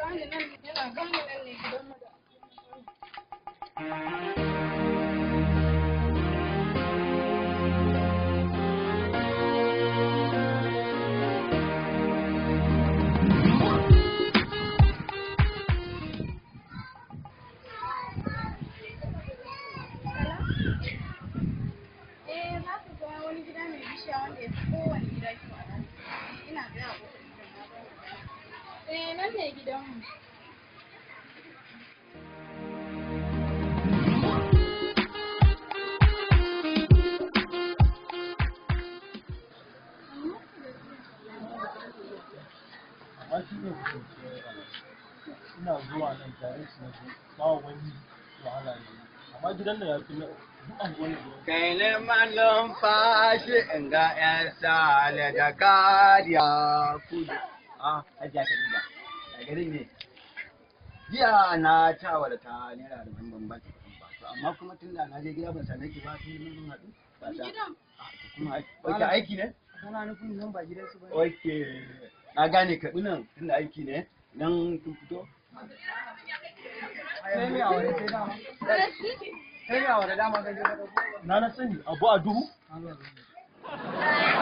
gane nan yana gane nan ne gidanmu da wani gida mai bishiya wanda ya fi kowane gida kyau a nan. Ina gaya wa nan ne gidanmu. Ina zuwa nan tare su na ba wani wahala ne. Amma gidan da ya fi kai neman numfashi in ga 'yan sale da kariya kudu. Hajiya ta duba, a garin ne. Jiya na cawa da ta naira da ban amma kuma tun da na je gida ban same ki ba tun mun haɗu. Kuma wake aiki ne? Kana nufin nan ba gidansu ba ne? Wake na gane kaɗu nan tun da aiki ne nan kun fito. Sai mai aure sai dama. Sai mai aure dama kan je ka dauko. na sani abu a duhu.